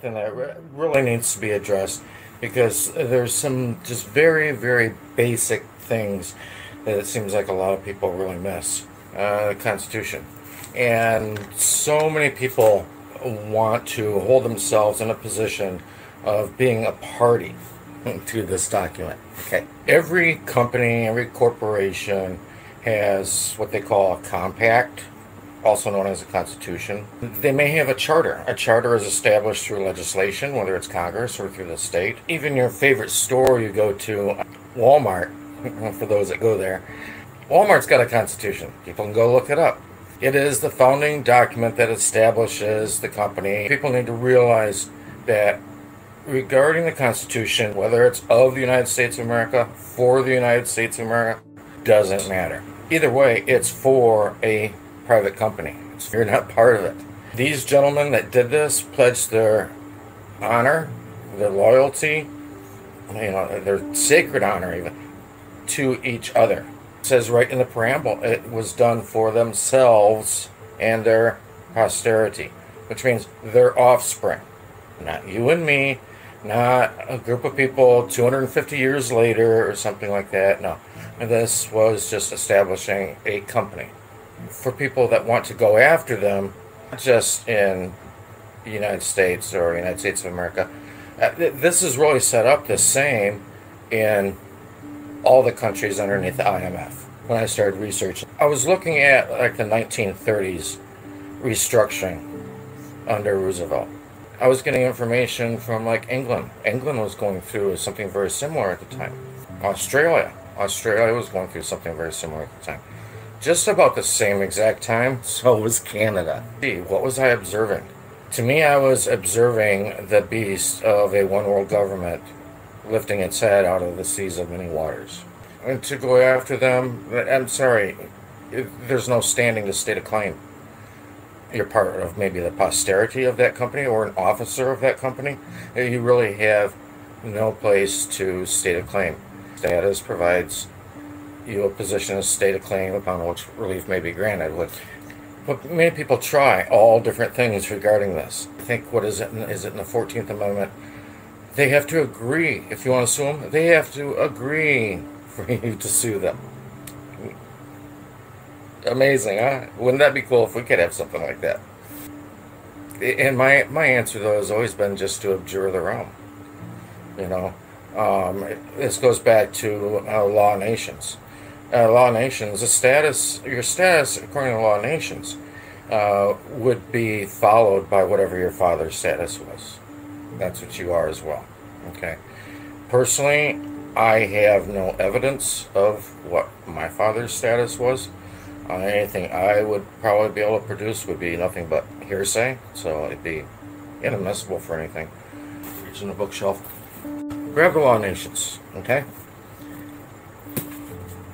something that really needs to be addressed because there's some just very, very basic things that it seems like a lot of people really miss. The Constitution. And so many people want to hold themselves in a position of being a party to this document. Okay. Every company, every corporation has what they call a compact, also known as a constitution. They may have a charter. A charter is established through legislation, whether it's Congress or through the state. Even your favorite store you go to, Walmart, for those that go there, Walmart's got a constitution. People can go look it up. It is the founding document that establishes the company. People need to realize that regarding the Constitution, whether it's of the United States of America, for the United States of America, doesn't matter. Either way, it's for a private company. You're not part of it. These gentlemen that did this pledged their honor, their loyalty, their sacred honor even, to each other. It says right in the preamble, it was done for themselves and their posterity, which means their offspring. Not you and me, not a group of people 250 years later or something like that. No, this was just establishing a company for people that want to go after them, not just in the United States or United States of America. This is really set up the same in all the countries underneath the IMF. When I started researching, I was looking at like the 1930s restructuring under Roosevelt. I was getting information from like England. England was going through something very similar at the time. Australia was going through something very similar at the time. Just about the same exact time, so was Canada. What was I observing? To me, I was observing the beast of a one world government lifting its head out of the seas of many waters. And to go after them, I'm sorry, there's no standing to state a claim. You're part of maybe the posterity of that company or an officer of that company. You really have no place to state a claim. Status provides you a position to state a claim upon which relief may be granted. But many people try all different things regarding this. I think, what is it in the 14th Amendment? They have to agree. If you want to sue them, they have to agree for you to sue them. Amazing, huh? Wouldn't that be cool if we could have something like that? And my answer, though, has always been just to abjure the realm. This goes back to law of nations. Law of nations, your status, according to law of nations, would be followed by whatever your father's status was. That's what you are as well. Okay. Personally, I have no evidence of what my father's status was. Anything I would probably be able to produce would be nothing but hearsay, so it'd be inadmissible for anything. Reach in the bookshelf. Grab the Law of Nations, okay?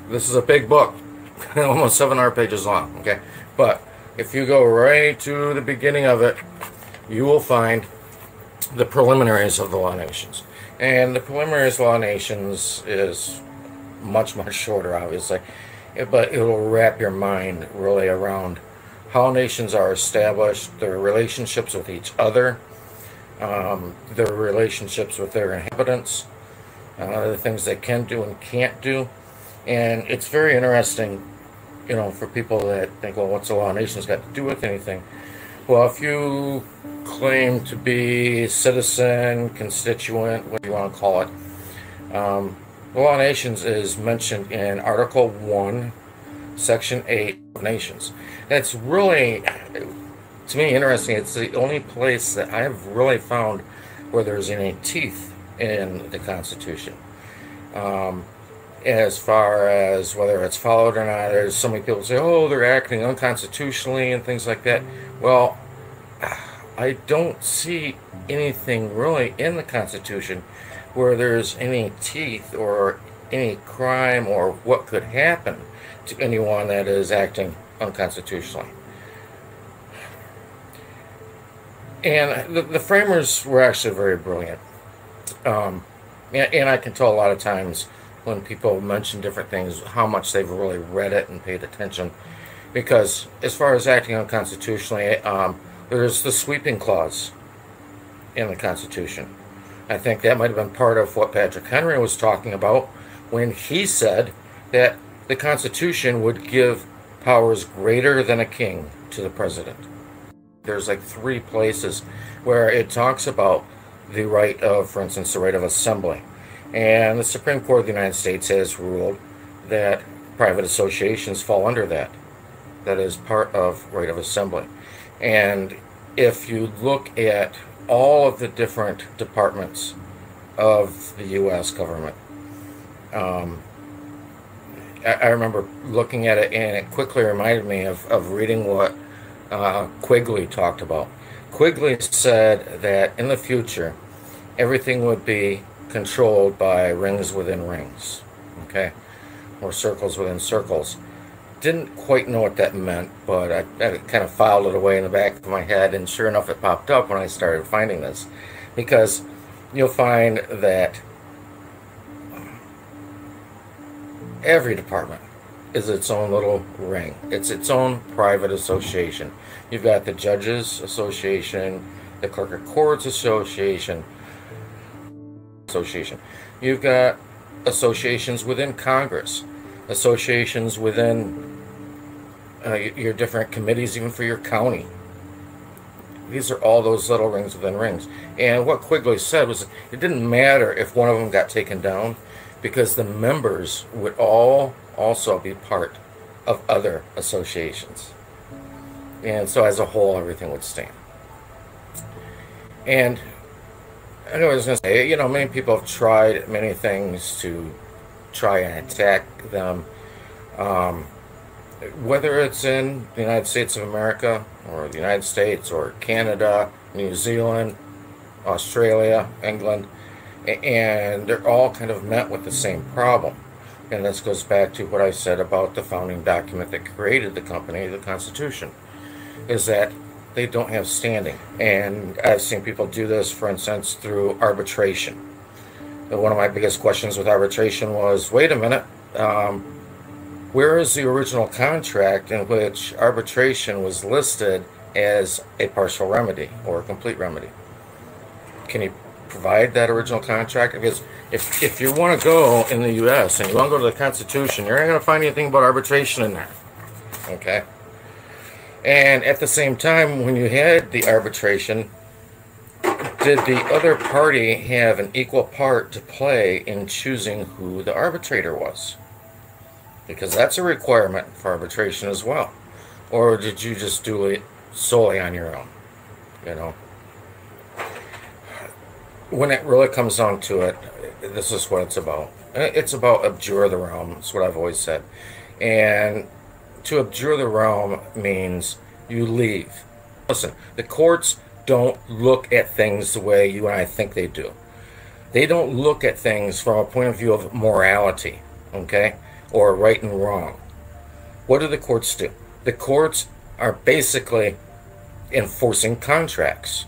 This is a big book, almost 700 pages long, okay? But if you go right to the beginning of it, you will find the preliminaries of the Law of Nations. And the preliminaries of the Law of Nations is much, much shorter, obviously. But it will wrap your mind really around how nations are established, their relationships with each other, their relationships with their inhabitants, the things they can do and can't do. And it's very interesting, for people that think, well, what's the Law of Nations got to do with anything? Well, if you claim to be citizen, constituent, what do you want to call it, the Law of Nations is mentioned in Article 1, Section 8 of Nations. It's really, to me, interesting. It's the only place that I've really found where there's any teeth in the Constitution. As far as whether it's followed or not, there's so many people say, oh, they're acting unconstitutionally and things like that. Well, I don't see anything really in the Constitution where there's any teeth or any crime or what could happen to anyone that is acting unconstitutionally. And the framers were actually very brilliant. And I can tell a lot of times when people mention different things how much they've really read it and paid attention. Because as far as acting unconstitutionally, there's the sweeping clause. in the Constitution. I think that might have been part of what Patrick Henry was talking about when he said that the Constitution would give powers greater than a king to the president. There's like 3 places where it talks about the right of, for instance, the right of assembly. And the Supreme Court of the United States has ruled that private associations fall under that. That is part of right of assembly. And if you look at all of the different departments of the U.S. government, I remember looking at it, and it quickly reminded me of reading what Quigley talked about. Quigley said that in the future, everything would be controlled by rings within rings, okay, or circles within circles. Didn't quite know what that meant, but I kind of filed it away in the back of my head, and sure enough, it popped up when I started finding this, because you'll find that every department is its own little ring. It's its own private association. You've got the Judges Association, the Clerk of Courts Association. You've got associations within Congress, associations within your different committees, even for your county. These are all those little rings within rings. And what Quigley said was it didn't matter if one of them got taken down, because the members would all also be part of other associations. And so as a whole, everything would stand. And I was going to say, many people have tried many things to try and attack them. Whether it's in the United States of America, or the United States, or Canada, New Zealand, Australia, England, and they're all kind of met with the same problem. And this goes back to what I said about the founding document that created the company, the Constitution, is that they don't have standing. And I've seen people do this, for instance, through arbitration. And one of my biggest questions with arbitration was, wait a minute, where is the original contract in which arbitration was listed as a partial remedy or a complete remedy? Can you provide that original contract? Because if you want to go in the U.S. and you want to go to the Constitution, you're not going to find anything about arbitration in there. Okay? And at the same time, when you had the arbitration, did the other party have an equal part to play in choosing who the arbitrator was? Because that's a requirement for arbitration as well. Or did you just do it solely on your own? When it really comes down to it, this is what it's about. It's about abjure the realm. That's what I've always said. And to abjure the realm means you leave. Listen, the courts don't look at things the way you and I think they do. They don't look at things from a point of view of morality, okay, or right and wrong. What do the courts do? The courts are basically enforcing contracts.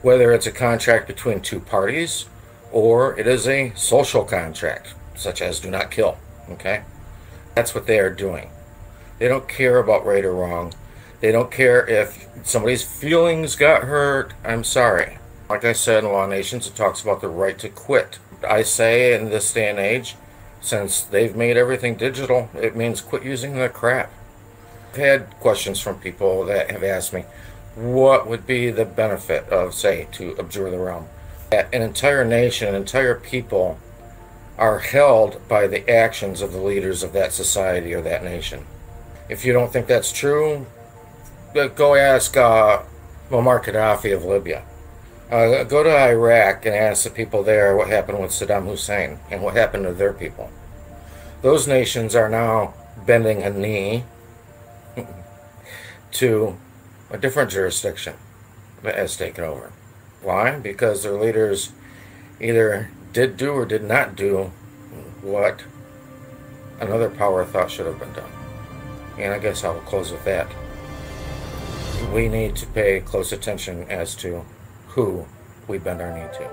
Whether it's a contract between 2 parties or it is a social contract, such as do not kill, okay? That's what they are doing. They don't care about right or wrong. They don't care if somebody's feelings got hurt. I'm sorry. Like I said, in Law Nations, it talks about the right to quit. I say in this day and age, since they've made everything digital, it means quit using the crap. I've had questions from people that have asked me, what would be the benefit of, say, to abjure the realm? That an entire nation, an entire people are held by the actions of the leaders of that society or that nation. If you don't think that's true, go ask Muammar Gaddafi of Libya. Go to Iraq and ask the people there what happened with Saddam Hussein and what happened to their people. Those nations are now bending a knee to a different jurisdiction that has taken over. Why? Because their leaders either did do or did not do what another power thought should have been done. And I guess I will close with that. We need to pay close attention as to who we bend our knee to.